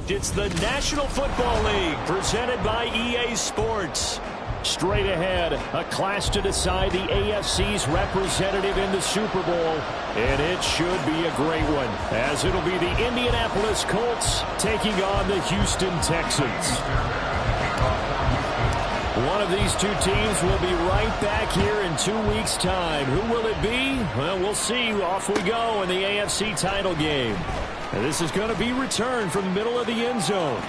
It's the National Football League presented by EA Sports. Straight ahead, a clash to decide the AFC's representative in the Super Bowl. And it should be a great one, as it'll be the Indianapolis Colts taking on the Houston Texans. One of these two teams will be right back here in 2 weeks' time. Who will it be? Well, we'll see. Off we go in the AFC title game. And this is going to be returned from the middle of the end zone.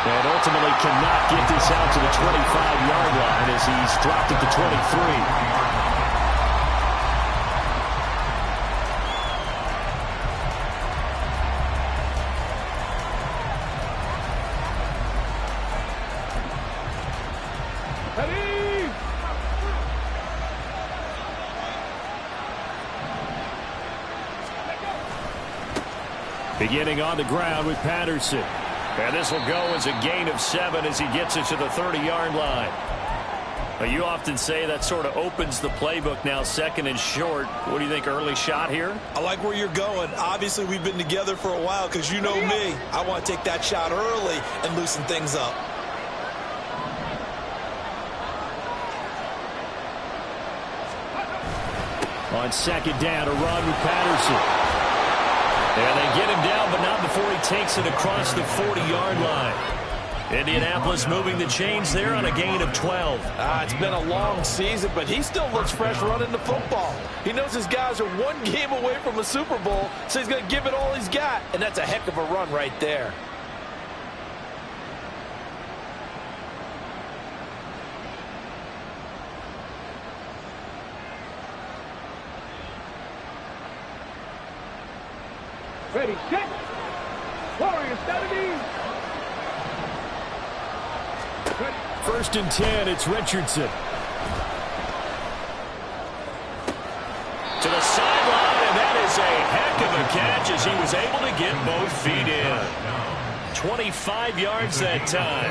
And ultimately cannot get this out to the 25-yard line as he's dropped at the 23. Beginning on the ground with Patterson. And this will go as a gain of 7 as he gets it to the 30-yard line. But you often say that sort of opens the playbook now, second and short. What do you think, early shot here? I like where you're going. Obviously, we've been together for a while because you know me. I want to take that shot early and loosen things up. On second down, a run with Patterson. And they get him down, but not before he takes it across the 40-yard line. Indianapolis moving the chains there on a gain of 12. It's been a long season, but he still looks fresh running the football. He knows his guys are one game away from a Super Bowl, so he's going to give it all he's got, and that's a heck of a run right there. Ready, set. Warriors, Saturday. First and 10, it's Richardson. To the sideline, and that is a heck of a catch as he was able to get both feet in. 25 yards that time.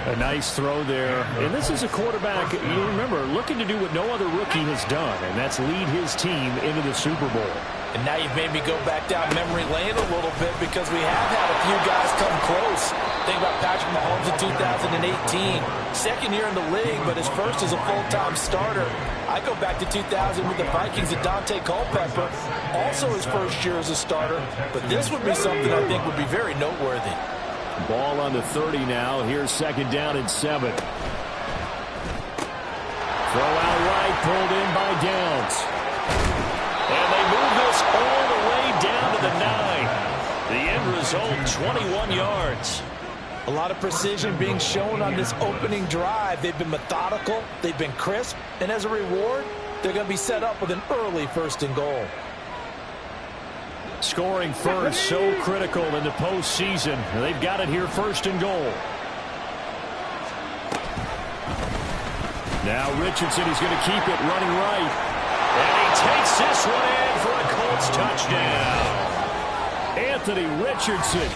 A nice throw there. And this is a quarterback, you remember, looking to do what no other rookie has done, and that's lead his team into the Super Bowl. And now you've made me go back down memory lane a little bit because we have had a few guys come close. Think about Patrick Mahomes in 2018. Second year in the league, but his first as a full-time starter. I go back to 2000 with the Vikings and Dante Culpepper. Also his first year as a starter. But this would be something I think would be very noteworthy. Ball on the 30 now. Here's second down and 7. Throw out right, pulled in by Downs. And they move this all the way down to the 9. The end result, 21 yards. A lot of precision being shown on this opening drive. They've been methodical, they've been crisp, and as a reward, they're going to be set up with an early first and goal. Scoring first, so critical in the postseason. They've got it here, first and goal. Now Richardson is going to keep it running right. And he takes this one in for a Colts touchdown. Anthony Richardson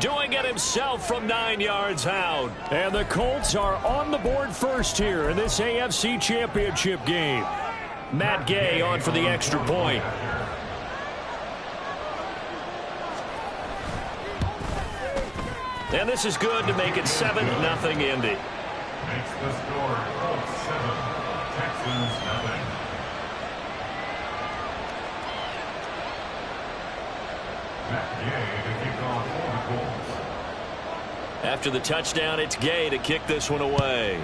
doing it himself from 9 yards out. And the Colts are on the board first here in this AFC Championship game. Matt Gay on for the extra point. And this is good to make it 7-0 Indy. Makes the score Colts 7, Texans 0. After the touchdown, it's Gay to kick this one away.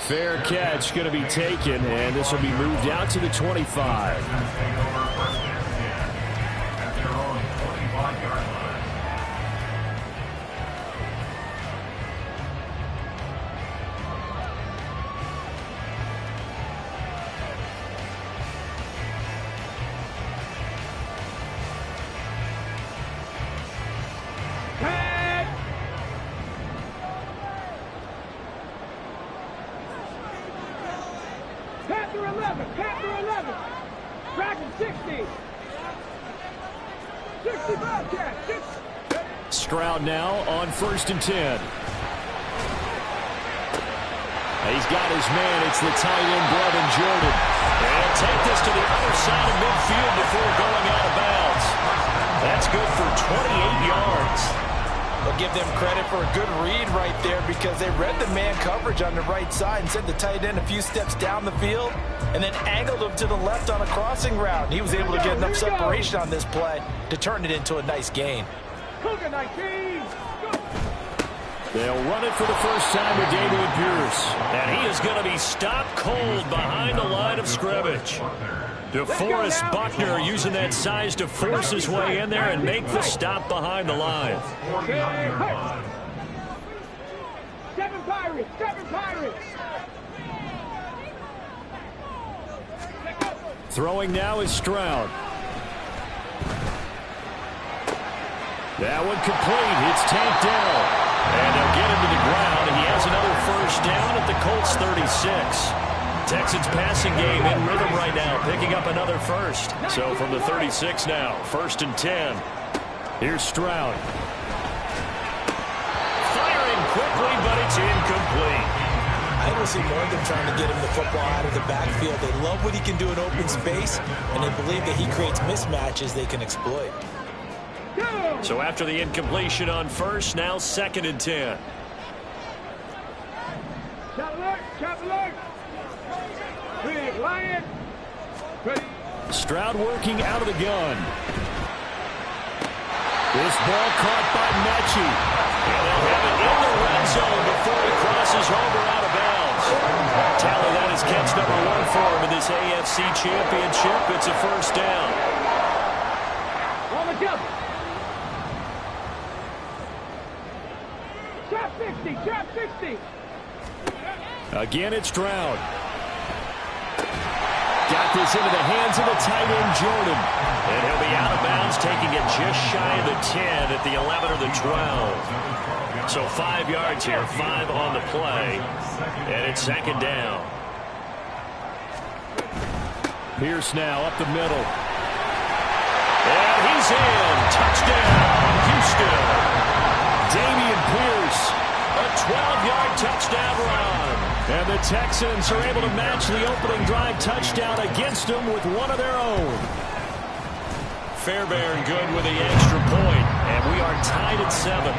Fair catch going to be taken, and this will be moved out to the 25. Panther 11. Dragon 60. 65 catch. Stroud now on first and 10. He's got his man. It's the tight end, Brevin Jordan. And he'll take this to the other side of midfield before going out of bounds. That's good for 28 yards. I'll give them credit for a good read right there because they read the man coverage on the right side and sent the tight end a few steps down the field and then angled him to the left on a crossing route. He was able to get enough separation on this play to turn it into a nice gain. Cougar 19. They'll run it for the first time with Dameon Pierce. And he is going to be stopped cold behind the line of scrimmage. DeForest Buckner using that size to force his way in there and make the stop behind the line. 7 Pirates, 7 Pirates. Throwing now is Stroud. That one complete. It's tanked down. And they'll get him to the ground, and he has another first down at the Colts 36. Texans passing game in rhythm right now, picking up another first. So from the 36 now, 1st and 10. Here's Stroud. Firing quickly, but it's incomplete. I will see more of them trying to get him the football out of the backfield. They love what he can do in open space, and they believe that he creates mismatches they can exploit. So after the incompletion on first, now 2nd and 10. Chop alert, chop alert. Big Lion. Ready. Stroud working out of the gun. This ball caught by Mechie. And they'll have it in the red zone before he crosses over out of bounds. Tally, that is catch number 1 for him in this AFC Championship. It's a first down. On the double. Chop 60, chop 60. Again, it's Stroud. Got this into the hands of the tight end, Jordan. And he'll be out of bounds, taking it just shy of the 10 at the 11 or the 12. So 5 yards here, 5 on the play. And it's 2nd down. Pierce now up the middle. And he's in. Touchdown, Houston. Dameon Pierce. A 12-yard touchdown run. And the Texans are able to match the opening drive touchdown against them with one of their own. Fairbairn good with the extra point. And we are tied at 7.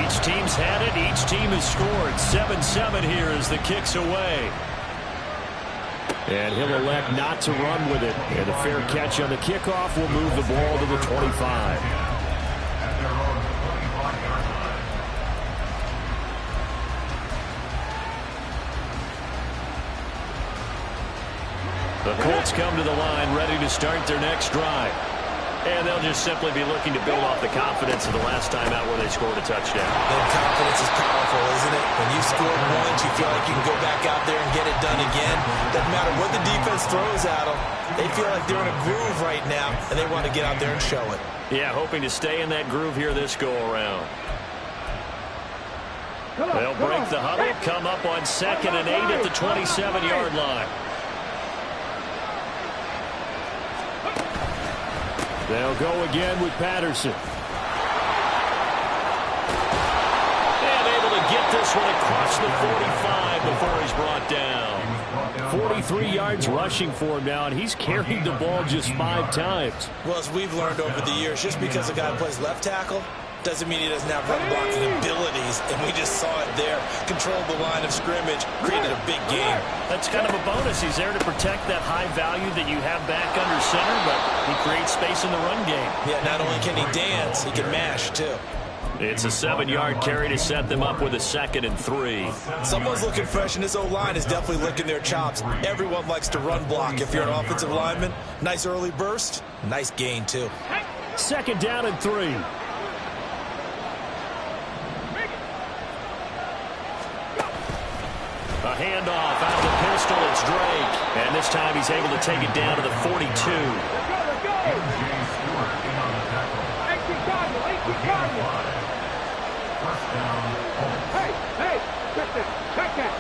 Each team's had it. Each team has scored. 7-7 here as the kick's away. And he'll elect not to run with it. And a fair catch on the kickoff will move the ball to the 25. The Colts come to the line ready to start their next drive. And they'll just simply be looking to build off the confidence of the last time out where they scored a touchdown. That confidence is powerful, isn't it? When you scored once, you feel like you can go back out there and get it done again. Doesn't matter what the defense throws at them. They feel like they're in a groove right now, and they want to get out there and show it. Yeah, hoping to stay in that groove here this go-around. They'll break the huddle, come up on 2nd and 8 at the 27-yard line. They'll go again with Patterson. And able to get this one across the 45 before he's brought down. 43 yards rushing for him now, and he's carried the ball just 5 times. Well, as we've learned over the years, just because a guy plays left tackle doesn't mean he doesn't have run blocking abilities, and we just saw it there. Controlled the line of scrimmage, created a big game. That's kind of a bonus. He's there to protect that high value that you have back under center, but he creates space in the run game. Yeah, not only can he dance, he can mash, too. It's a 7-yard carry to set them up with a 2nd and 3. Someone's looking fresh, and this O-line is definitely licking their chops. Everyone likes to run block. If you're an offensive lineman, nice early burst, nice gain, too. 2nd down and 3. A handoff out of the pistol. It's Drake. And this time he's able to take it down to the 42. Let's go, let's go. 18 Cardinal, 18 Cardinal. Hey, hey, check that, check that.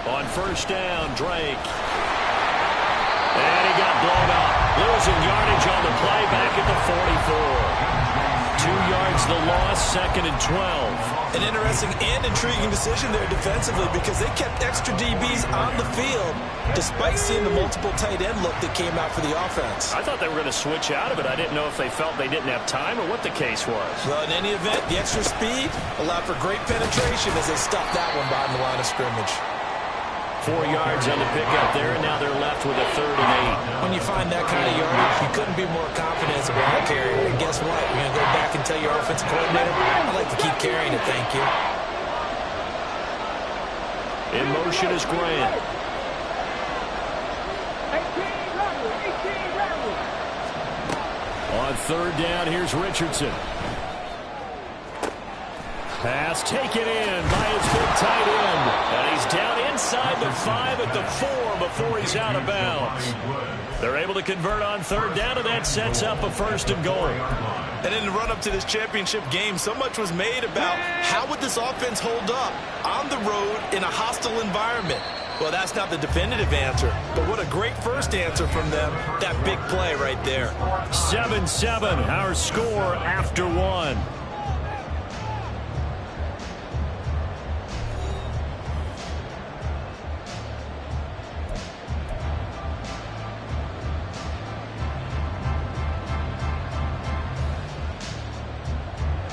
On 1st down, Drake. And he got blown up. Losing yardage on the play back at the 44. 2 yards the loss, 2nd and 12. An interesting and intriguing decision there defensively because they kept extra DBs on the field despite seeing the multiple tight end look that came out for the offense. I thought they were going to switch out of it. I didn't know if they felt they didn't have time or what the case was. Well, in any event, the extra speed allowed for great penetration as they stopped that one behind the line of scrimmage. 4 yards on the pickup there, and now they're left with a 3rd and 8. When you find that kind of yardage, you couldn't be more confident as a ball carrier. And guess what? You're going to go back and tell your offensive coordinator, I'd like to keep carrying it, thank you. In motion is Grant. 18 level, 18 level. On 3rd down, here's Richardson. Pass taken in by his big tight end. And he's down inside the 5 at the 4 before he's out of bounds. They're able to convert on 3rd down, and that sets up a 1st and goal. And in the run-up to this championship game, so much was made about how would this offense hold up on the road in a hostile environment. Well, that's not the definitive answer, but what a great first answer from them, that big play right there. 7-7, our score after 1.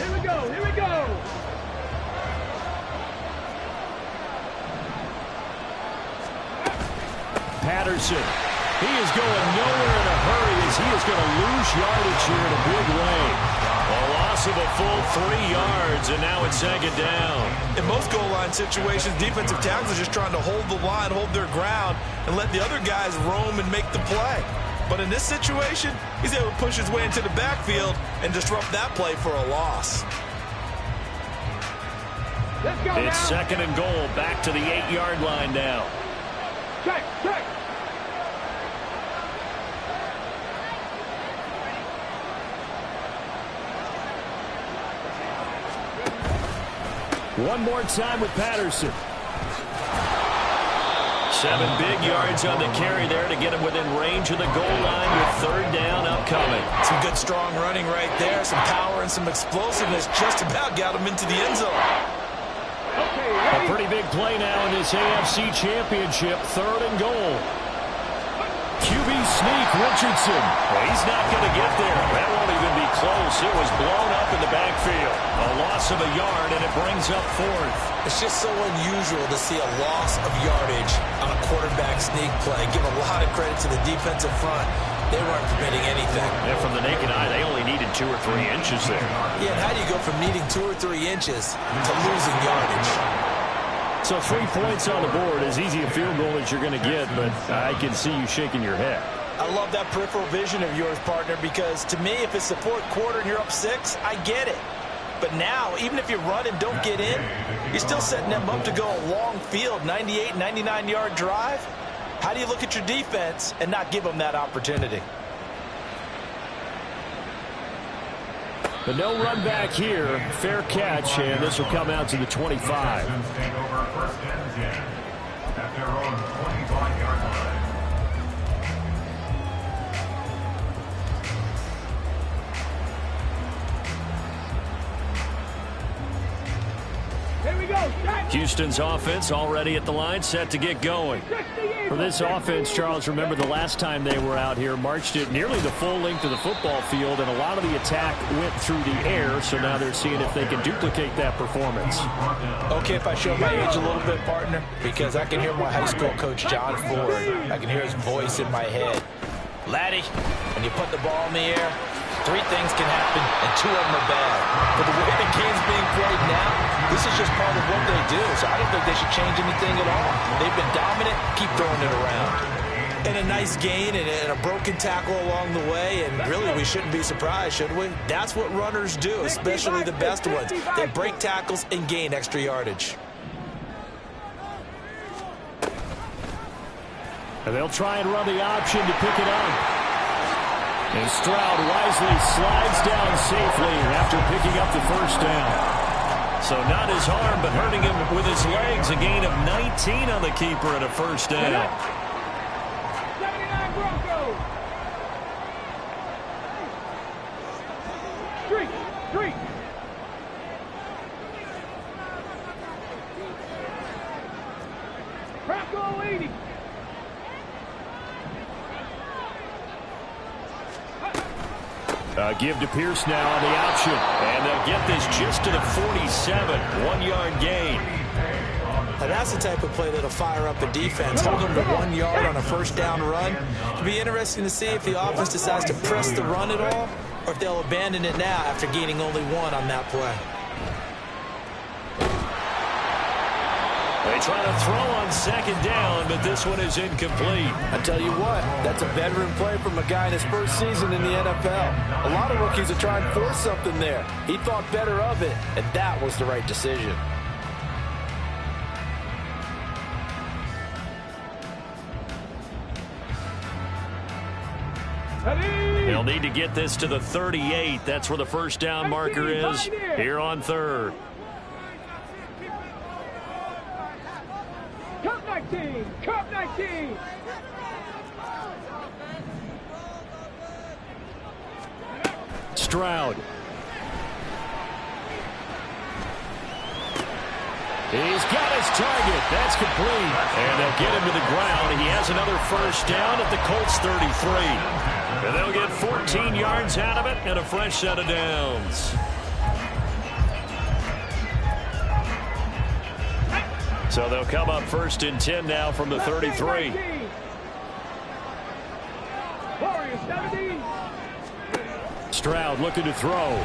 Here we go. Patterson. He is going nowhere in a hurry as he is going to lose yardage here in a big way. A loss of a full 3 yards, and now it's 2nd down. In most goal line situations, defensive tackles are just trying to hold the line, hold their ground, and let the other guys roam and make the play. But in this situation, he's able to push his way into the backfield and disrupt that play for a loss. Let's go It's now. 2nd and goal, back to the 8-yard line now. Check. One more time with Patterson. 7 big yards on the carry there to get him within range of the goal line with 3rd down upcoming. Some good strong running right there, some power and some explosiveness just about got him into the end zone. Okay, A ready? pretty big play now in this AFC Championship, 3rd and goal. QB sneak, Richardson. Well, he's not going to get there. That won't even be close. It was blown up in the backfield. A loss of a yard, and it brings up 4th. It's just so unusual to see a loss of yardage on a quarterback sneak play. Give a lot of credit to the defensive front. They weren't permitting anything. And from the naked eye, they only needed 2 or 3 inches there. Yeah, and how do you go from needing 2 or 3 inches to losing yardage? So 3 points on the board, as easy a field goal as you're going to get, but I can see you shaking your head. I love that peripheral vision of yours, partner, because to me, if it's the 4th quarter and you're up 6, I get it. But now, even if you run and don't get in, you're still setting them up to go a long field, 98, 99-yard drive. How do you look at your defense and not give them that opportunity? But no run back here. Fair catch, and this will come out to the 25. Texans take over 1st and 10 at their own 25-yard line. Here we go. Check. Houston's offense already at the line, set to get going. 60 years For this offense, Charles, remember the last time they were out here, marched it nearly the full length of the football field, and a lot of the attack went through the air, so now they're seeing if they can duplicate that performance. Okay, if I show my age a little bit, partner, because I can hear my high school coach, John Ford. I can hear his voice in my head. Laddie, when you put the ball in the air, 3 things can happen, and 2 of them are bad. But the way the game's being played now, this is just part of what they do, so I don't think they should change anything at all. They've been dominant, keep throwing it around. And a nice gain and a broken tackle along the way, and really we shouldn't be surprised, should we? That's what runners do, especially the best ones. They break tackles and gain extra yardage. And they'll try and run the option to pick it up. And Stroud wisely slides down safely after picking up the 1st down. So not his arm, but hurting him with his legs. A gain of 19 on the keeper and a 1st down. 79 Broncos. 3. Give to Pierce now on the option. And they'll get this just to the 47. 1-yard gain. Now that's the type of play that'll fire up a defense. Hold them to 1 yard on a first down run. It'll be interesting to see if the offense decides to press the run at all, or if they'll abandon it now after gaining only 1 on that play. They try to throw on second down, but this one is incomplete. I tell you what, that's a veteran play from a guy in his first season in the NFL. A lot of rookies are trying to force something there. He thought better of it, and that was the right decision. They'll need to get this to the 38. That's where the first down marker is here on third. Cup 19! Cup 19! Stroud. He's got his target. That's complete. And they'll get him to the ground. He has another first down at the Colts 33. And they'll get 14 yards out of it and a fresh set of downs. So they'll come up first and 10 now from the 33. Stroud looking to throw.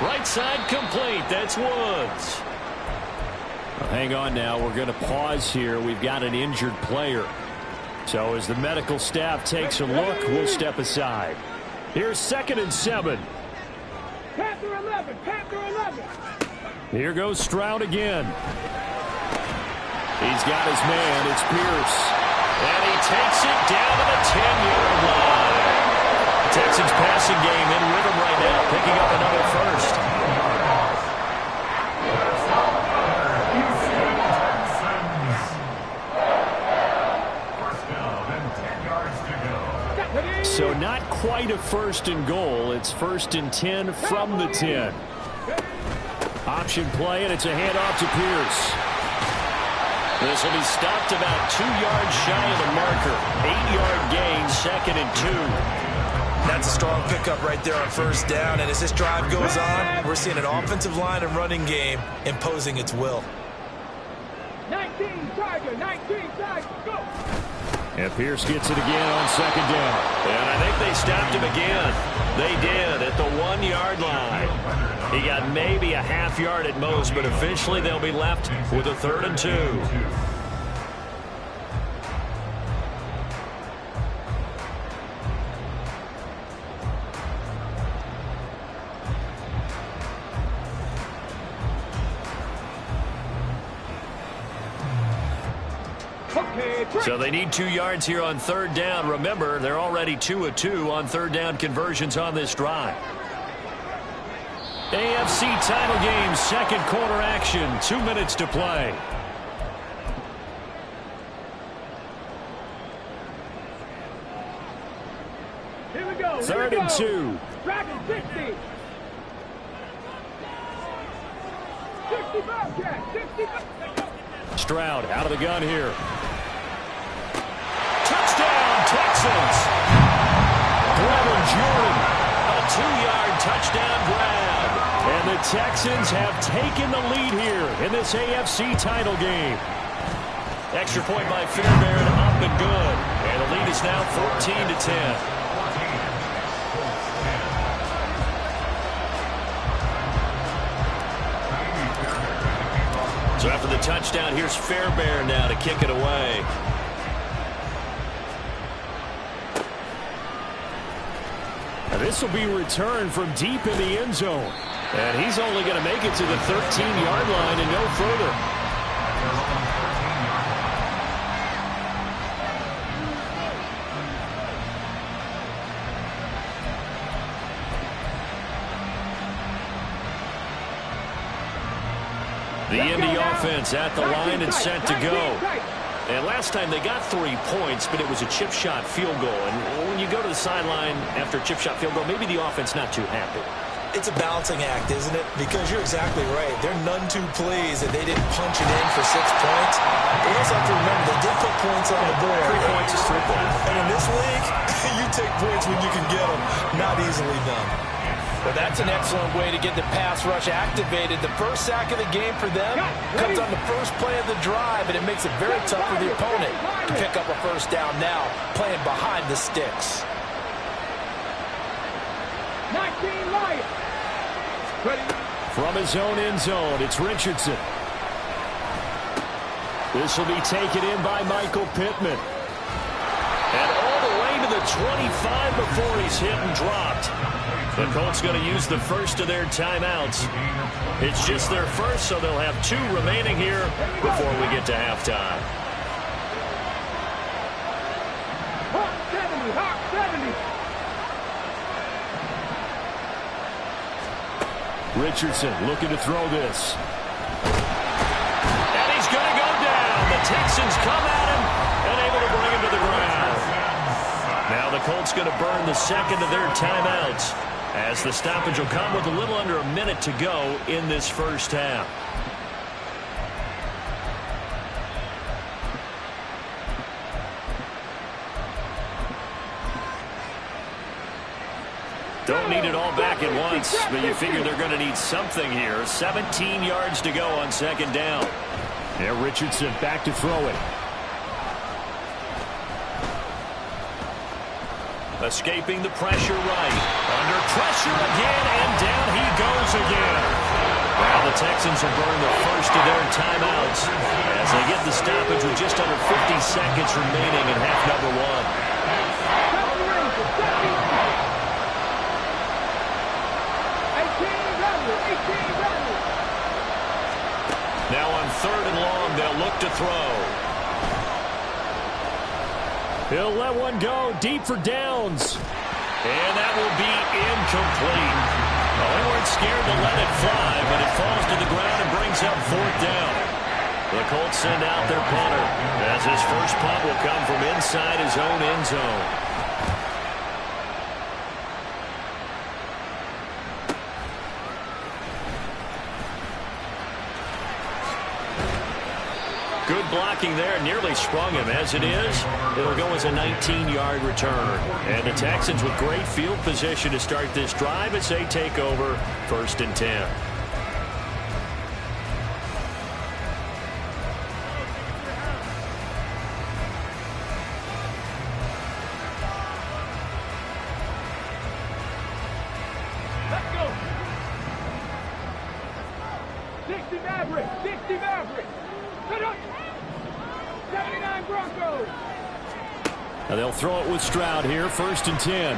Right side complete. That's Woods. Well, hang on now. We're going to pause here. We've got an injured player. So as the medical staff takes a look, we'll step aside. Here's 2nd and 7. Panther 11. Panther 11. Here goes Stroud again. He's got his man. It's Pierce. And he takes it down to the 10-yard line. Texans passing game in rhythm right now, picking up another first. So not quite a first and goal. It's 1st and 10 from the 10. Option play, and it's a handoff to Pierce. This will be stopped about 2 yards shy of the marker. 8-yard gain, 2nd and 2. That's a strong pickup right there on first down. And as this drive goes on, we're seeing an offensive line and running game imposing its will. 19 Tiger, 19 Tiger, go! And Pierce gets it again on 2nd down. And I think they stopped him again. They did at the 1-yard line. He got maybe a half yard at most, but officially they'll be left with a 3rd and 2. So they need 2 yards here on 3rd down. Remember, they're already 2 of 2 on 3rd down conversions on this drive. AFC title game, 2nd quarter action. 2 minutes to play. Here we go. 3rd and 2. Dragon 60. 65 catch. 65. Stroud out of the gun here. Touchdown, Texans. Brevin Jordan, a 2-yard touchdown grab. And the Texans have taken the lead here in this AFC title game. Extra point by Fairbairn, up and good. And the lead is now 14 to 10. So after the touchdown, here's Fairbairn now to kick it away. Now this will be returned from deep in the end zone. And he's only going to make it to the 13-yard line and no further. The Indy offense at the line and set to go. And last time they got 3 points, but it was a chip shot field goal. And when you go to the sideline after a chip shot field goal, maybe the offense not too happy. It's a balancing act, isn't it? Because you're exactly right. They're none too pleased that they didn't punch it in for 6 points. But we also have to remember they did put points on the board. 3 points is 3 points. And in this league, you take points when you can get them. Not easily done. Well, that's an excellent way to get the pass rush activated. The first sack of the game for them comes on the first play of the drive, and it makes it very tough for the opponent to pick up a first down now, playing behind the sticks. 19 Lions. From his own end zone, it's Richardson. This will be taken in by Michael Pittman. And all the way to the 25 before he's hit and dropped. The Colts going to use the first of their timeouts. It's just their first, so they'll have 2 remaining here before we get to halftime. Hawk 70, Hawk 70. Richardson looking to throw this. And he's going to go down. The Texans come at him and able to bring him to the ground. Now the Colts going to burn the second of their timeouts, as the stoppage will come with a little under a minute to go in this first half. Don't need it all back at once, but you figure they're going to need something here. 17 yards to go on second down. Yeah, Richardson back to throw it. Escaping the pressure right. Under pressure again, and down he goes again. Now the Texans will burn the first of their timeouts as they get the stoppage with just under 50 seconds remaining in half number 1. Now on 3rd and long, they'll look to throw. He'll let one go deep for downs. And that will be incomplete. Well, they weren't scared to let it fly, but it falls to the ground and brings up 4th down. The Colts send out their punter, as his first punt will come from inside his own end zone. Good blocking there, nearly sprung him. As it is, it'll go as a 19-yard return. And the Texans with great field position to start this drive as they take over 1st and 10. Let's go. 60 Maverick, 60 Maverick. Cut up. 79 Broncos. Now they'll throw it with Stroud here, 1st and 10.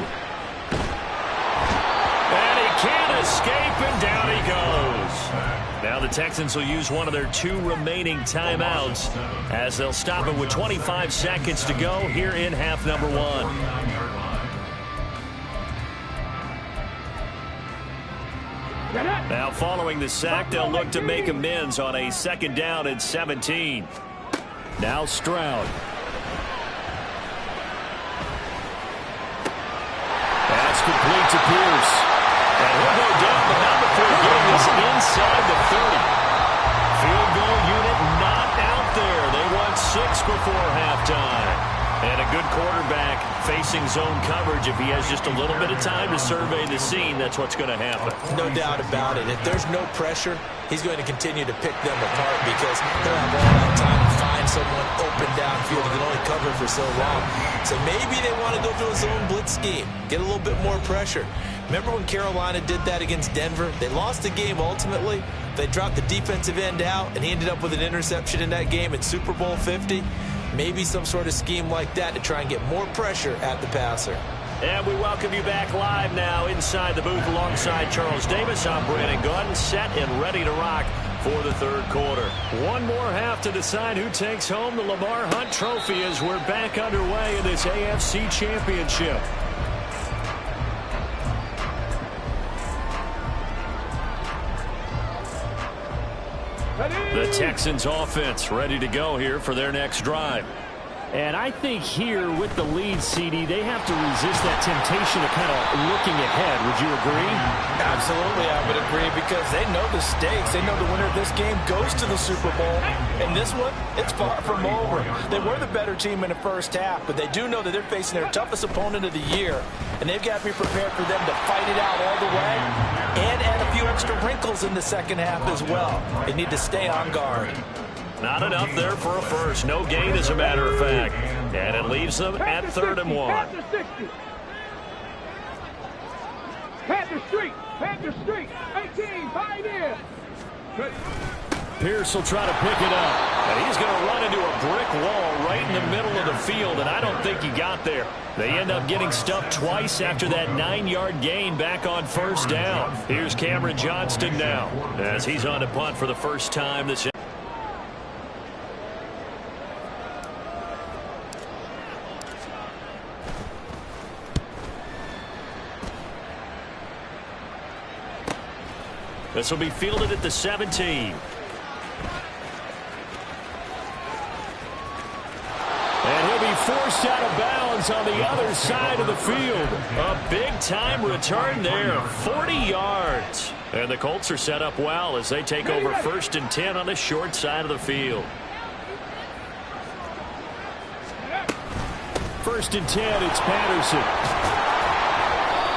And he can't escape, and down he goes. Now the Texans will use one of their 2 remaining timeouts as they'll stop it with 25 seconds to go here in half number 1. Now following the sack, they'll look to make amends on a 2nd down and 17. Now Stroud. That's complete to Pierce. And he'll go down, but not before getting this inside the 30. Field goal unit not out there. They won 6 before halftime. And a good quarterback facing zone coverage. If he has just a little bit of time to survey the scene, that's what's going to happen. No doubt about it. If there's no pressure, he's going to continue to pick them apart because he'll have all that time to find someone open downfield. He can only cover for so long. So maybe they want to go to a zone blitz scheme, get a little bit more pressure. Remember when Carolina did that against Denver? They lost the game ultimately. They dropped the defensive end out, and he ended up with an interception in that game in Super Bowl 50. Maybe some sort of scheme like that to try and get more pressure at the passer. And we welcome you back live now inside the booth alongside Charles Davis. I'm Brandon Gunn, set and ready to rock for the 3rd quarter. One more half to decide who takes home the Lamar Hunt Trophy as we're back underway in this AFC Championship. The Texans offense ready to go here for their next drive. And I think here with the lead, CD, they have to resist that temptation of kind of looking ahead. Would you agree? Absolutely, I would agree, because they know the stakes. They know the winner of this game goes to the Super Bowl. And this one, it's far from over. They were the better team in the first half, but they do know that they're facing their toughest opponent of the year. And they've got to be prepared for them to fight it out all the way and add a few extra wrinkles in the second half as well. They need to stay on guard. Not enough there for a first. No gain, as a matter of fact. And it leaves them at 3rd and 1. Panther Street. Panther Street. 18. Pioneer. Pierce will try to pick it up. And he's going to run into a brick wall right in the middle of the field, and I don't think he got there. They end up getting stuffed twice after that 9-yard gain back on 1st down. Here's Cameron Johnston now as he's on to punt for the first time this. This will be fielded at the 17. And he'll be forced out of bounds on the other side of the field. A big-time return there, 40 yards. And the Colts are set up well as they take over 1st and 10 on the short side of the field. 1st and 10, it's Patterson.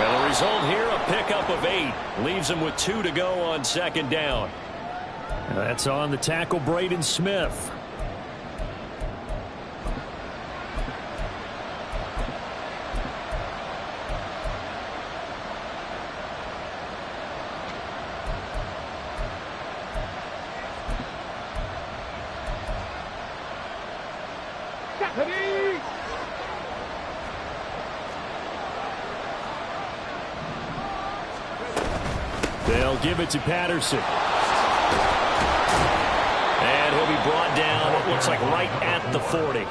And the result here, a pickup of 8. Leaves him with 2 to go on 2nd down. And that's on the tackle, Braden Smith. They'll give it to Patterson. And he'll be brought down, it looks like right at the 40.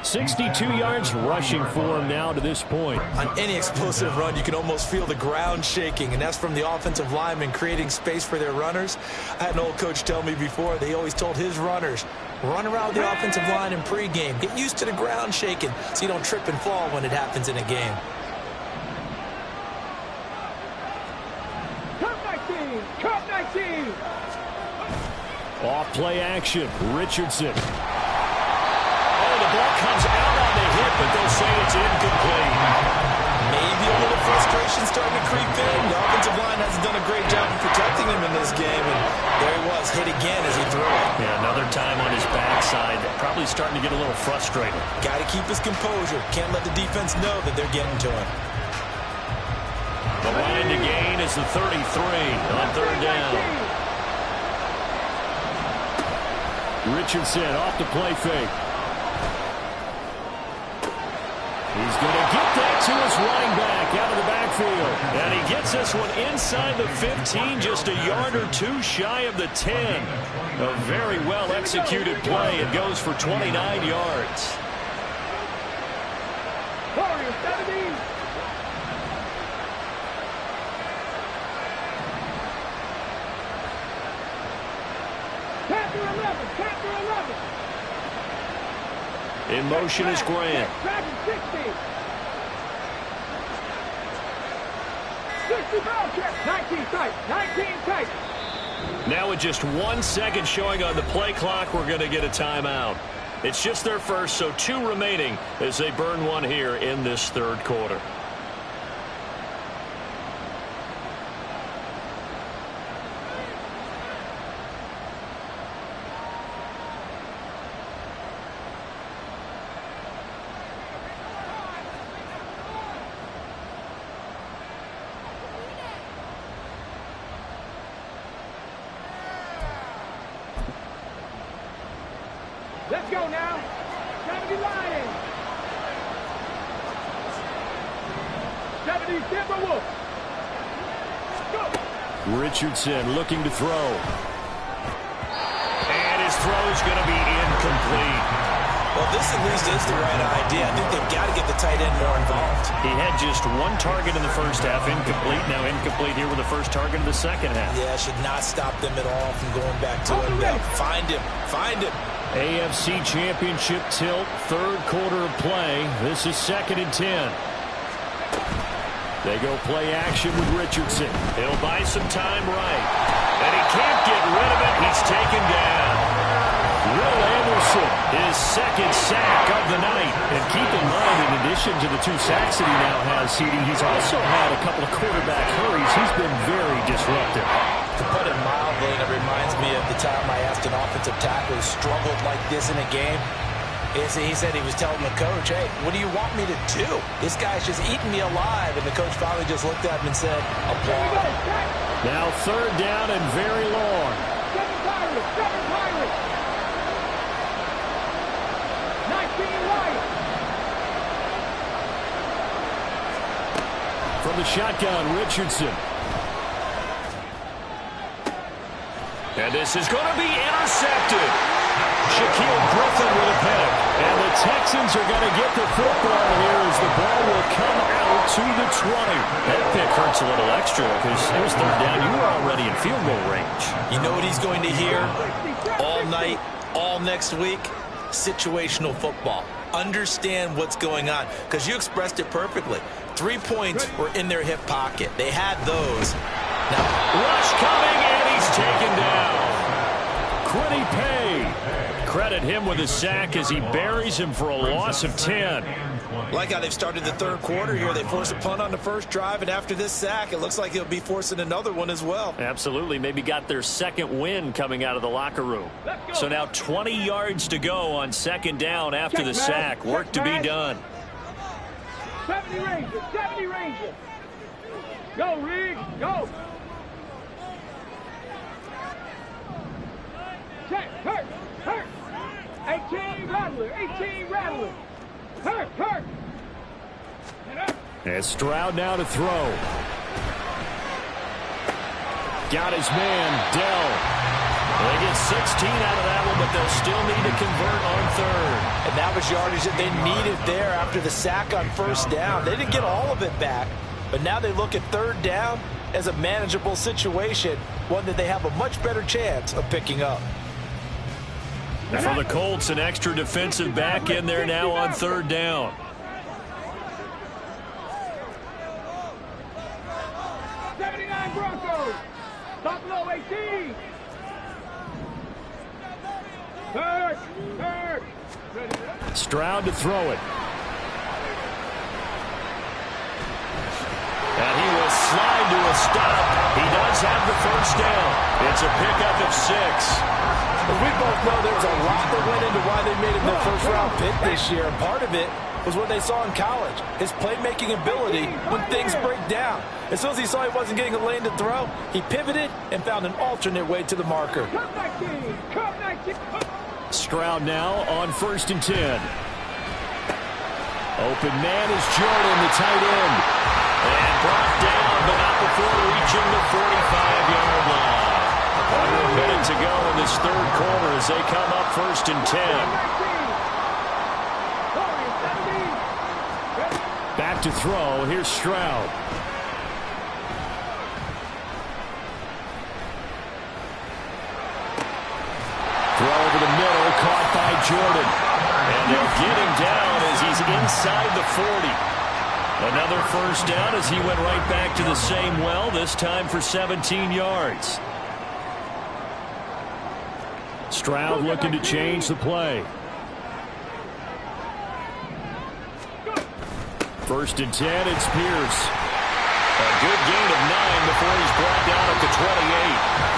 62 yards rushing for him now to this point. On any explosive run, you can almost feel the ground shaking, and that's from the offensive linemen creating space for their runners. I had an old coach tell me before, they always told his runners, run around the offensive line in pregame. Get used to the ground shaking so you don't trip and fall when it happens in a game. Cup 19. Off play action, Richardson. Oh, the ball comes out on the hit, but they'll say it's incomplete. Maybe a little frustration starting to creep in. The offensive line hasn't done a great job of protecting him in this game, and there he was, hit again as he threw it. Yeah, another time on his backside, probably starting to get a little frustrated. Got to keep his composure. Can't let the defense know that they're getting to him. The line to gain is the 33 on 3rd down. Richardson off the play fake. He's going to get that to his running back out of the backfield. And he gets this one inside the 15, just a yard or 2 shy of the 10. A very well executed play. It goes for 29 yards. Warriors 70. Panther 11. Panther 11. In motion is Grant. Dragon 60. 60 ball check. 19 tight. 19 tight. Now with just 1 second showing on the play clock, we're going to get a timeout. It's just their first, so 2 remaining as they burn one here in this 3rd quarter. Let's go now. 70 Lions. 70 Timberwolves. Go. Richardson looking to throw. And his throw is going to be incomplete. Well, this at least is the right idea. I think they've got to get the tight end more involved. He had just 1 target in the first half, incomplete. Now incomplete here with the first target in the second half. Yeah, should not stop them at all from going back to him. Find him. Find him. AFC Championship tilt, third quarter of play. This is 2nd and 10. They go play action with Richardson. He'll buy some time right. And he can't get rid of it. He's taken down. Will Anderson, his 2nd sack of the night. And keep in mind, in addition to the 2 sacks that he now has, CD, he's also had a couple of quarterback hurries. He's been very disruptive. To put it mildly, it reminds me of the time I asked an offensive tackle who struggled like this in a game. He said he was telling the coach, hey, what do you want me to do? This guy's just eating me alive. And the coach finally just looked at him and said, applaud. Now 3rd down and very long. 7 Pirates. 19 right. From the shotgun, Richardson. And this is going to be intercepted. Shaquille Griffin with a pick. And the Texans are going to get the football here as the ball will come out to the 20. That pick hurts a little extra because it was 3rd down. You were already in field goal range. You know what he's going to hear all night, all next week? Situational football. Understand what's going on because you expressed it perfectly. 3 points were in their hip pocket. They had those. Now, rush coming, and he's taken down. Quiddy Pay. Credit him with a sack as he buries him for a loss of 10. Like how they've started the 3rd quarter here. They force a punt on the 1st drive, and after this sack, it looks like they'll be forcing another one as well. Absolutely. Maybe got their 2nd win coming out of the locker room. So now 20 yards to go on 2nd down after the sack. Work to be done. 70 Rangers. Go, Riggs, go. Check, hurt. 18 Rattler. Hurt. And Stroud now to throw. Got his man, Dell. They get 16 out of that one, but they'll still need to convert on 3rd. And that was yardage that they needed there after the sack on 1st down. They didn't get all of it back, but now they look at 3rd down as a manageable situation, one that they have a much better chance of picking up. For the Colts, an extra defensive back in there now on 3rd down. Broncos. Buffalo 18. Hurt. Stroud to throw it. And he will slide to a stop. He does have the 1st down. It's a pickup of 6. We both know there's a lot that went into why they made him their 1st-round pick this year. And part of it was what they saw in college, his playmaking ability when things break down. As soon as he saw he wasn't getting a lane to throw, he pivoted and found an alternate way to the marker. Stroud now on 1st and 10. Open man is Jordan, the tight end. And brought down, but not before reaching the 45-yard line. Under a minute to go in this 3rd quarter as they come up 1st and 10. Back to throw. Here's Stroud. Throw over the middle, caught by Jordan. And they'll get him down as he's inside the 40. Another 1st down as he went right back to the same well, this time for 17 yards. Stroud looking to change the play. 1st and 10, it's Pierce. A good gain of 9 before he's brought down at the 28.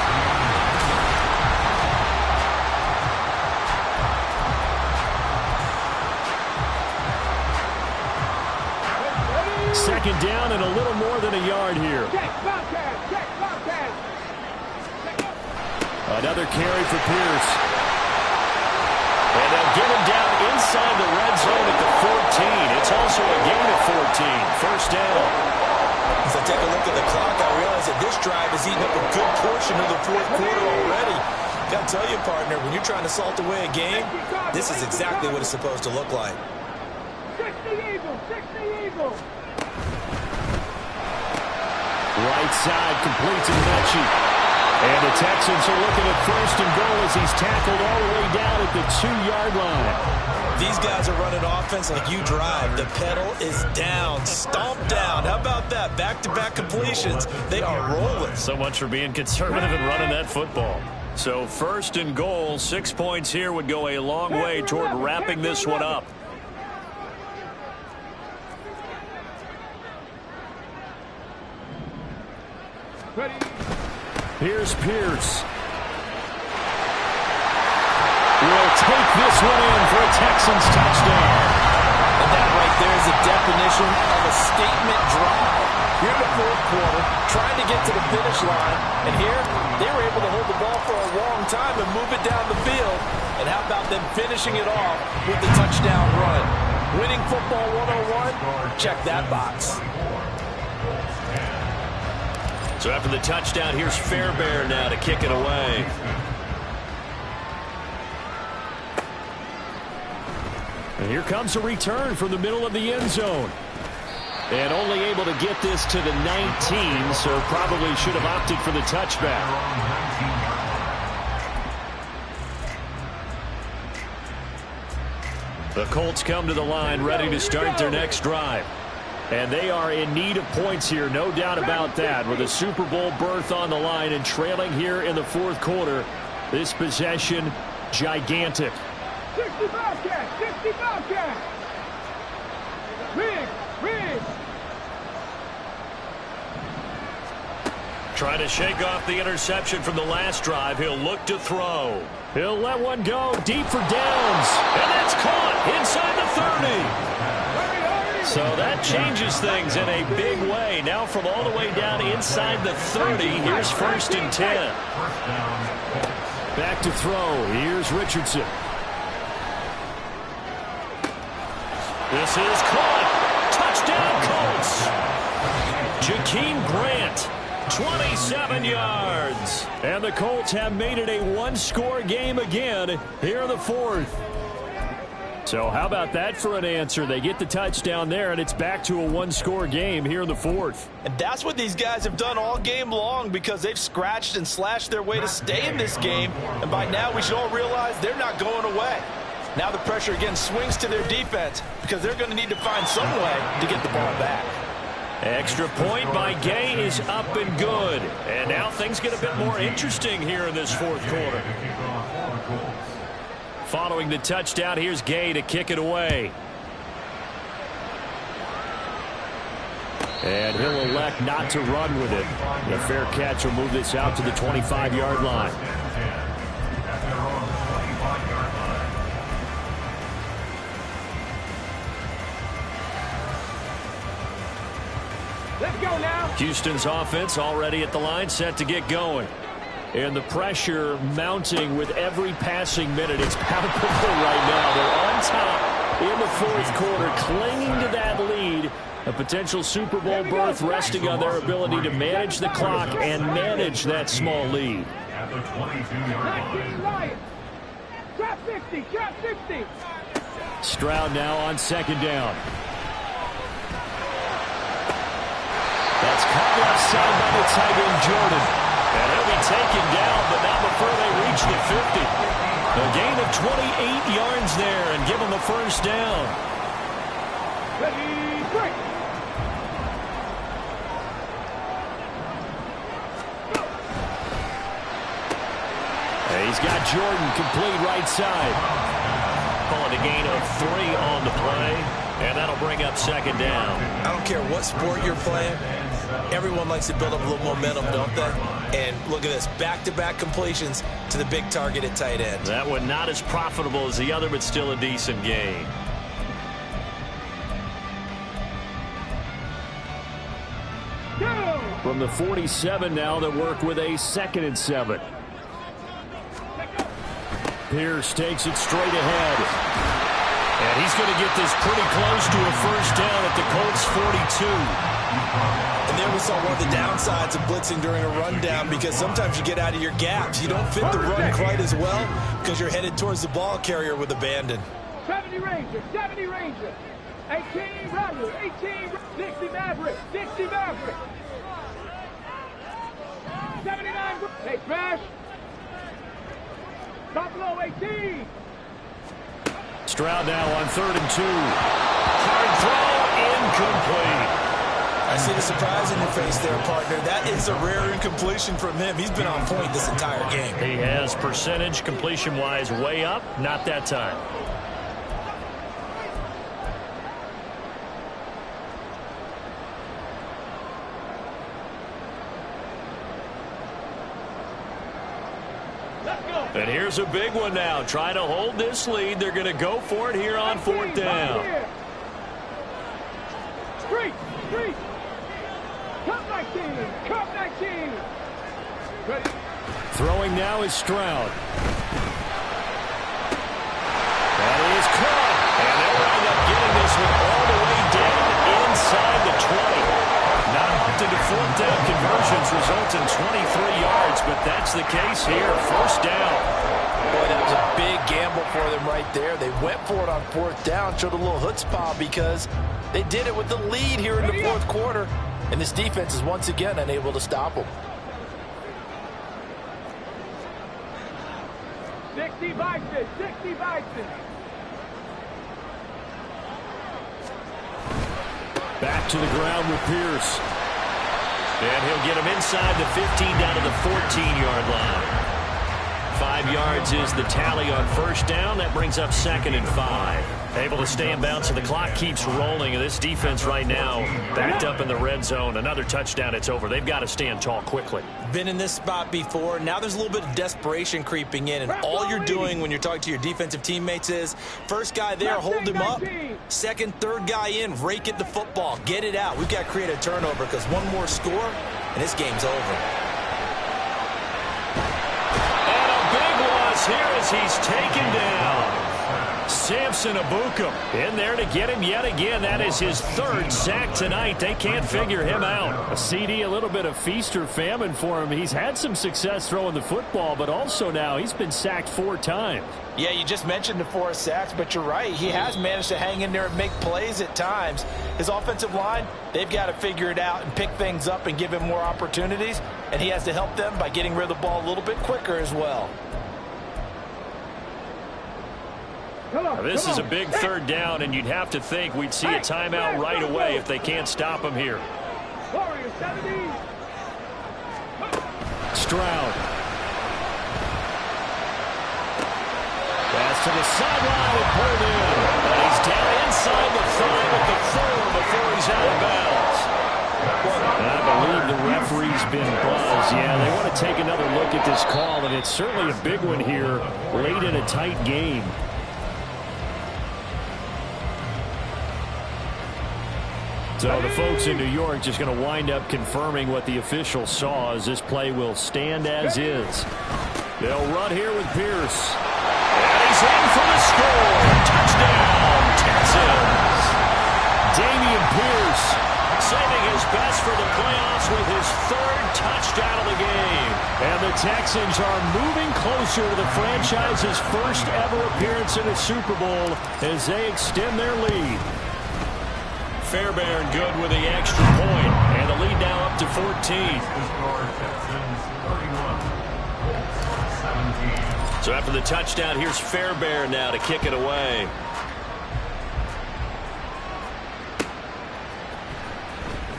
2nd down and a little more than a yard here. Another carry for Pierce. And they'll get him down inside the red zone at the 14. It's also a gain of 14. 1st down. As I take a look at the clock, I realize that this drive has eaten up a good portion of the 4th quarter already. Got to tell you, partner, when you're trying to salt away a game, this is exactly what it's supposed to look like. 60 Eagles. Right side, complete to Mechie. And the Texans are looking at first and goal as he's tackled all the way down at the 2-yard line. These guys are running offense like you drive. The pedal is down, stomped down. How about that? Back-to-back completions. They are rolling. So much for being conservative and running that football. So first and goal, 6 points here would go a long way toward wrapping this one up. Ready. Here's Pierce. Will take this one in for a Texans touchdown. And that right there is the definition of a statement drive. Here in the fourth quarter, trying to get to the finish line. And here, they were able to hold the ball for a long time and move it down the field. And how about them finishing it off with the touchdown run? Winning football 101? Check that box. So after the touchdown, here's Fairbairn now to kick it away. And here comes a return from the middle of the end zone. And only able to get this to the 19, so probably should have opted for the touchback. The Colts come to the line ready to start their next drive. And they are in need of points here, no doubt about that. With a Super Bowl berth on the line and trailing here in the fourth quarter, this possession gigantic. 60 Bobcats! 60 Bobcats! Riggs! Trying to shake off the interception from the last drive. He'll look to throw. He'll let one go deep for downs. And that's caught inside the 30. So that changes things in a big way. Now from all the way down inside the 30, here's first and 10. Back to throw. Here's Richardson. This is caught. Touchdown Colts. Jakeem Grant. 27 yards. And the Colts have made it a one-score game again here in the fourth. So how about that for an answer? They get the touchdown there, and it's back to a one-score game here in the fourth. And that's what these guys have done all game long because they've scratched and slashed their way to stay in this game. And by now we should all realize they're not going away. Now the pressure again swings to their defense because they're going to need to find some way to get the ball back. Extra point by Gay is up and good. And now things get a bit more interesting here in this fourth quarter. Following the touchdown, here's Gay to kick it away. And he'll elect not to run with it. The fair catch will move this out to the 25-yard line. Let's go now. Houston's offense already at the line, set to get going. And the pressure mounting with every passing minute. It's palpable right now. They're on top in the fourth quarter, clinging to that lead. A potential Super Bowl berth resting on their ability to manage the clock and manage that small lead. At the 22-yard line. Trap 50, trap 50. Stroud now on second down. That's caught left side by the tight end Jordan. And he'll be taken down, but not before they reach the 50. A gain of 28 yards there and give them the first down. Ready, break. He's got Jordan complete right side. Calling a gain of 3 on the play, and that'll bring up second down. I don't care what sport you're playing. Everyone likes to build up a little momentum, don't they? And look at this, back-to-back completions to the big target at tight end. That one not as profitable as the other, but still a decent gain. From the 47 now, they work with a 2nd and 7. Pierce takes it straight ahead. And he's going to get this pretty close to a first down at the Colts 42. And there we saw one of the downsides of blitzing during a rundown because sometimes you get out of your gaps. You don't fit the run quite as well because you're headed towards the ball carrier with abandon. 70 Rangers, 70 Rangers. 18 Rebels, 18 Dixie Mavericks, Dixie Mavericks. 79. Hey, Trash. Buffalo 18. Stroud now on 3rd and 2. Hard throw, incomplete. I see the surprise in your face there, partner. That is a rare incompletion from him. He's been on point this entire game. He has percentage completion-wise way up. Not that time. And here's a big one now. Trying to hold this lead. They're going to go for it here on 4th down. Street. Cup 19. Ready. Throwing now is Stroud. That is caught. And they'll wind up getting this one all the way down inside the 20. Not often do 4th down conversions result in 23 yards, but that's the case here. 1st down. Boy, that was a big gamble for them right there. They went for it on 4th down, showed a little chutzpah because they did it with the lead here in the 4th quarter. And this defense is once again unable to stop them. 60 Bison. Back to the ground with Pierce. And he'll get him inside the 15 down to the 14-yard line. 5 yards is the tally on 1st down. That brings up 2nd and 5. Able to stay in bounds, so the clock keeps rolling. And this defense right now backed up in the red zone. Another touchdown, it's over. They've got to stand tall quickly. Been in this spot before. Now there's a little bit of desperation creeping in. And all you're doing when you're talking to your defensive teammates is, first guy there, hold him up. Second, third guy in, rake at the football. Get it out. We've got to create a turnover because one more score, and this game's over. Here as he's taken down. Samson Ebukam in there to get him yet again. That is his 3rd sack tonight. They can't figure him out. A CD, a little bit of feast or famine for him. He's had some success throwing the football, but also now he's been sacked 4 times. Yeah, you just mentioned the 4 sacks, but you're right. He has managed to hang in there and make plays at times. His offensive line, they've got to figure it out and pick things up and give him more opportunities, and he has to help them by getting rid of the ball a little bit quicker as well. This is a big 3rd down, and you'd have to think we'd see a timeout right away if they can't stop him here. Stroud. Pass to the sideline and pulled in. And he's down inside the 5 at the 4 before he's out of bounds. I believe the referee's been buzzed. Yeah, they want to take another look at this call, and it's certainly a big one here late in a tight game. So the folks in New York just going to wind up confirming what the official saw, as this play will stand as is. They'll run here with Pierce. And he's in for the score. Touchdown, Texans. Dameon Pierce saving his best for the playoffs with his 3rd touchdown of the game. And the Texans are moving closer to the franchise's first ever appearance in a Super Bowl as they extend their lead. Fairbairn good with the extra point, and the lead now up to 14. So after the touchdown, here's Fairbairn now to kick it away.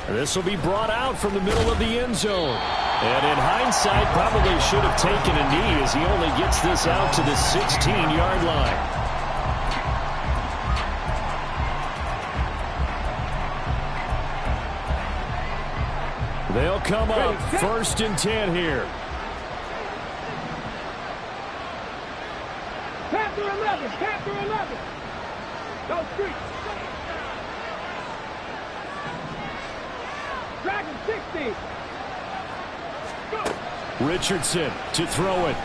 This will be brought out from the middle of the end zone. And in hindsight, probably should have taken a knee as he only gets this out to the 16-yard line. They'll come up 1st and 10 here. Panther 11. Go Street. Dragon 60. Go. Richardson to throw it.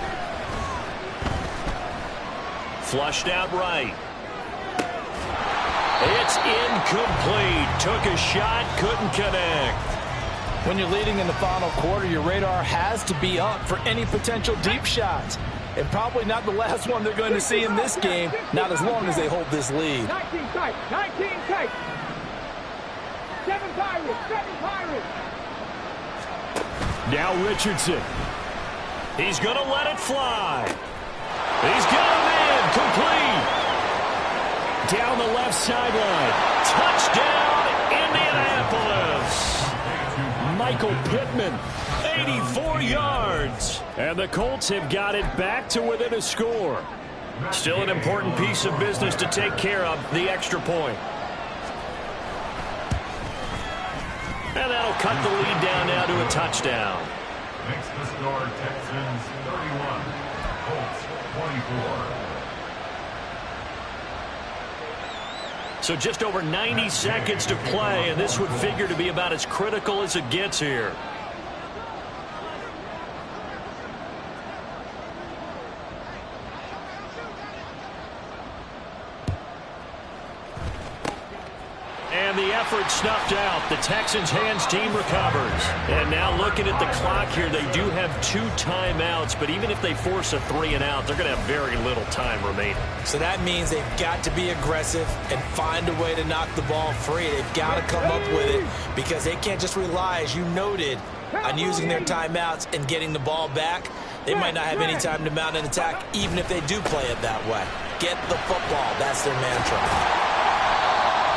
Flushed out right. It's incomplete. Took a shot, couldn't connect. When you're leading in the final quarter, your radar has to be up for any potential deep shots. And probably not the last one they're going to see in this game, not as long as they hold this lead. 19 tight. 7 Pirates. Now Richardson. He's going to let it fly. He's got him in. Complete. Down the left sideline. Touchdown, Indianapolis. Michael Pittman, 84 yards. And the Colts have got it back to within a score. Still an important piece of business to take care of, the extra point. And that'll cut the lead down now to a touchdown. Makes the score Texans 31, Colts 24. So just over 90 seconds to play, and this would figure to be about as critical as it gets here. And the effort snuffed out. The Texans' hands team recovers. And now looking at the clock here, they do have 2 timeouts, but even if they force a 3-and-out, they're going to have very little time remaining. So that means they've got to be aggressive and find a way to knock the ball free. They've got to come up with it because they can't just rely, as you noted, on using their timeouts and getting the ball back. They might not have any time to mount an attack, even if they do play it that way. Get the football. That's their mantra.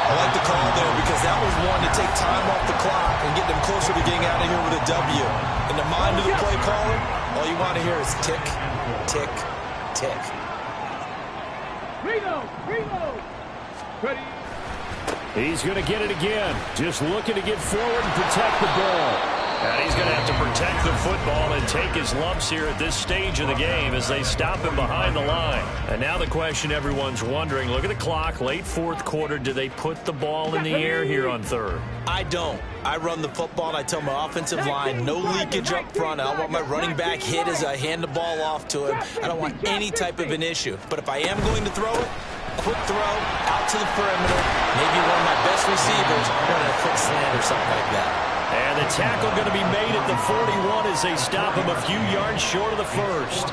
I like the call there because that was one to take time off the clock and get them closer to getting out of here with a W. In the mind of the play caller, all you want to hear is tick, tick, tick. Reno! Ready? He's going to get it again. Just looking to get forward and protect the ball. And he's going to have to protect the football and take his lumps here at this stage of the game as they stop him behind the line. And now the question everyone's wondering, look at the clock, late fourth quarter, do they put the ball in the air here on third? I don't. I run the football and I tell my offensive line, no leakage up front. I don't want my running back hit as I hand the ball off to him. I don't want any type of an issue. But if I am going to throw it, quick throw, out to the perimeter, maybe one of my best receivers, running a quick slant or something like that. And the tackle going to be made at the 41 as they stop him a few yards short of the first.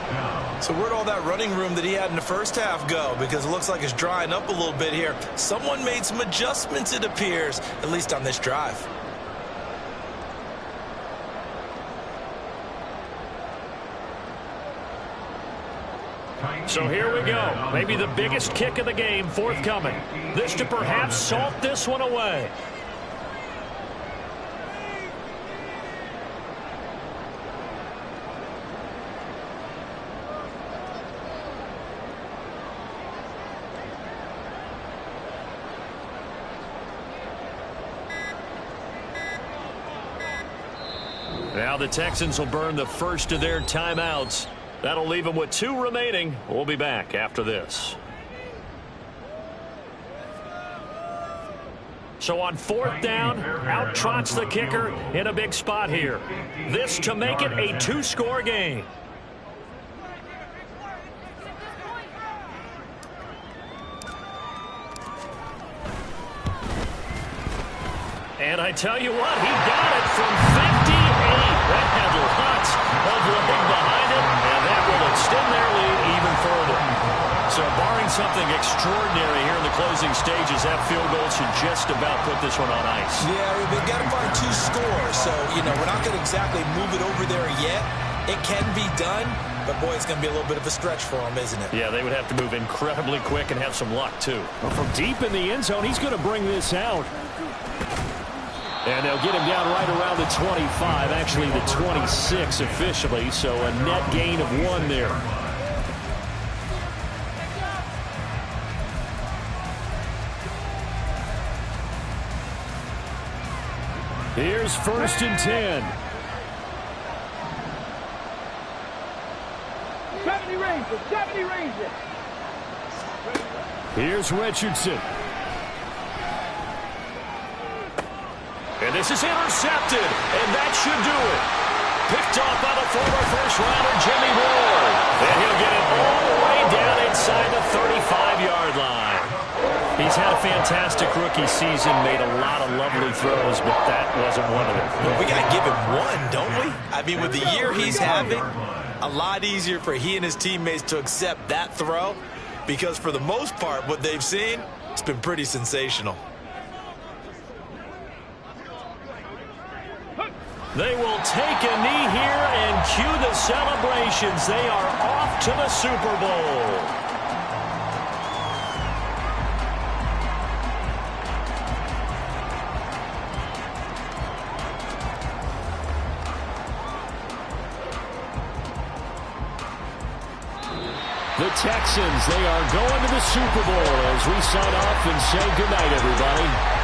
So where'd all that running room that he had in the first half go? Because it looks like it's drying up a little bit here. Someone made some adjustments, it appears, at least on this drive. So here we go. Maybe the biggest kick of the game forthcoming. This to perhaps salt this one away. Now the Texans will burn the first of their timeouts. That'll leave them with 2 remaining. We'll be back after this. So on 4th down, out trots the kicker in a big spot here. This to make it a 2-score game. And I tell you what, he got it from 58. That had lots of leg behind it, and that will extend their lead even further. So barring something extraordinary here in the closing stages, that field goal should just about put this one on ice. Yeah, they've got to find 2 scores. So, you know, we're not going to exactly move it over there yet. It can be done, but boy, it's going to be a little bit of a stretch for them, isn't it? Yeah, they would have to move incredibly quick and have some luck, too. Well, from deep in the end zone, he's going to bring this out. And they'll get him down right around the 25, actually the 26 officially, so a net gain of 1 there. Here's 1st and 10. 70 Rangers. Here's Richardson. And this is intercepted, and that should do it. Picked off by the former first-rounder Jimmy Ward. And he'll get it all the way down inside the 35-yard line. He's had a fantastic rookie season, made a lot of lovely throws, but that wasn't one of them. Well, we got to give him 1, don't we? I mean, with the year he's having, a lot easier for he and his teammates to accept that throw because for the most part, what they've seen, it's been pretty sensational. They will take a knee here and cue the celebrations. They are off to the Super Bowl. The Texans, they are going to the Super Bowl as we sign off and say goodnight, everybody.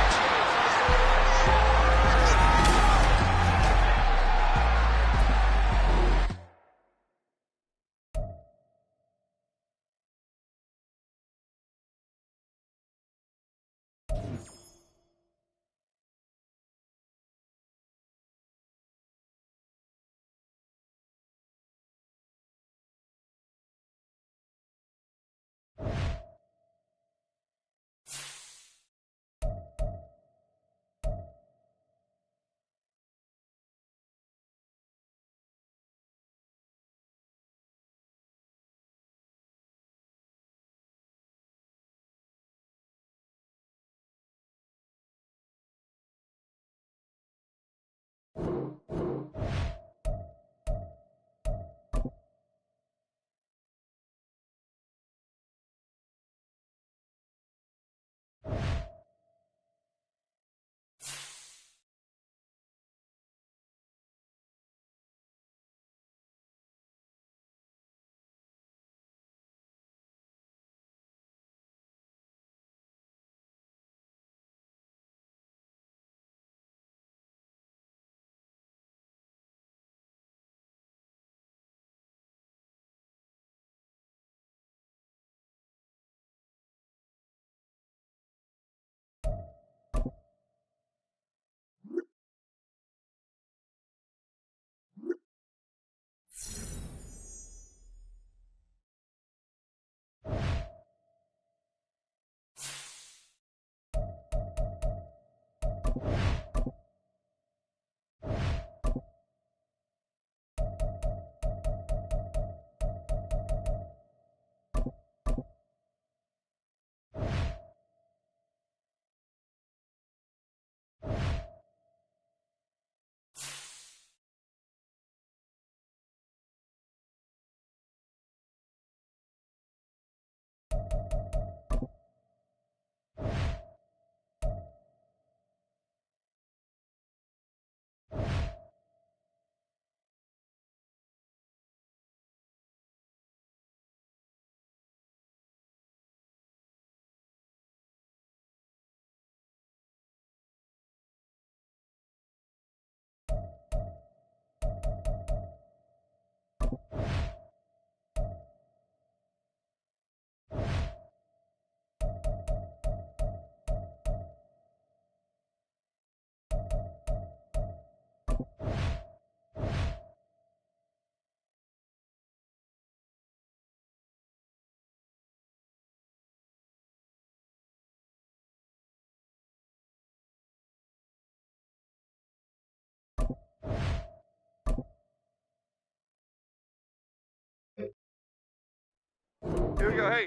Here we go, hey.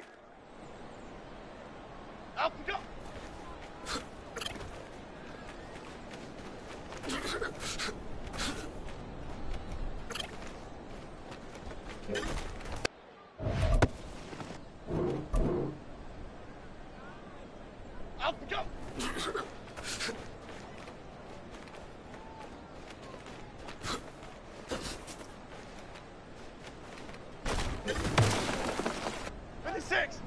Up and go. Up and go. Six.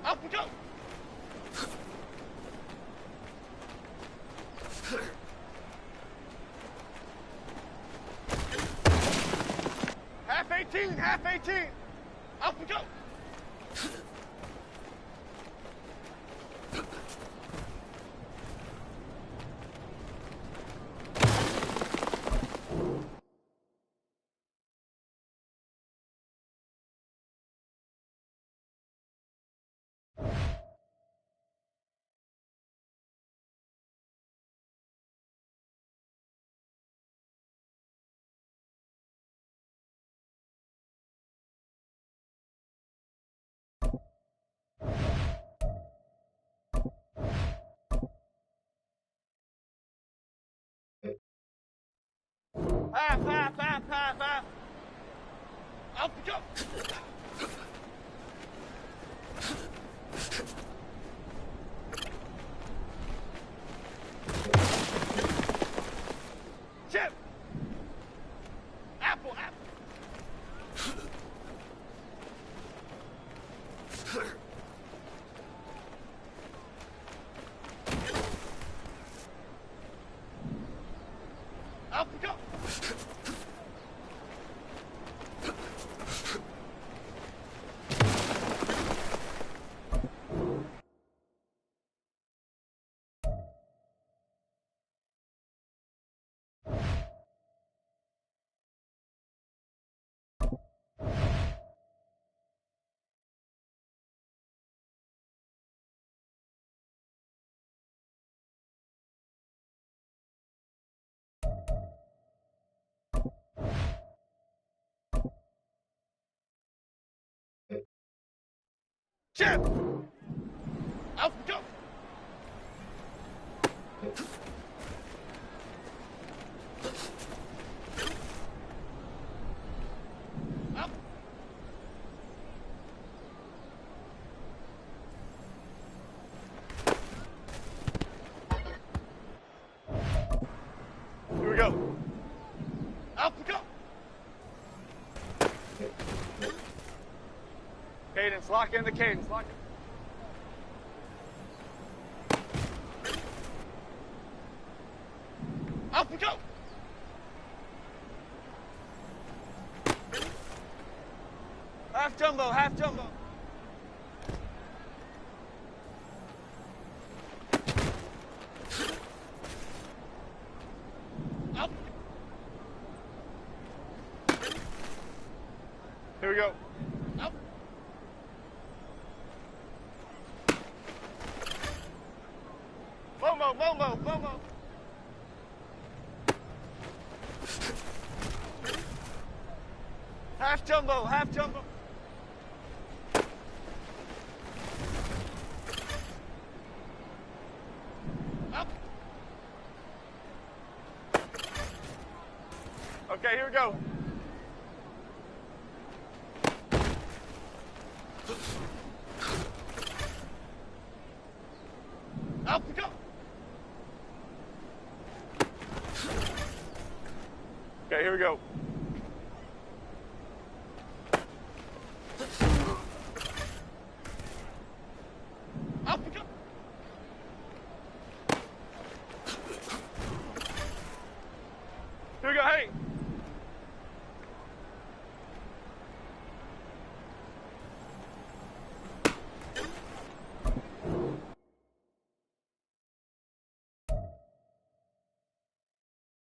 Up and go. Half 18, half 18. Up and go. Half, half, half, half, half. Up we go. Chip. Apple, apple. Up we go. Chip! Out we go! Up! Here we go. Up we go! Cadence, lock in the cadence, lock in. Up we go! Half jumbo, half jumbo. Up. Here we go. Up. Momo, Momo, Momo. Half jumbo, half jumbo. Up. Okay, here we go.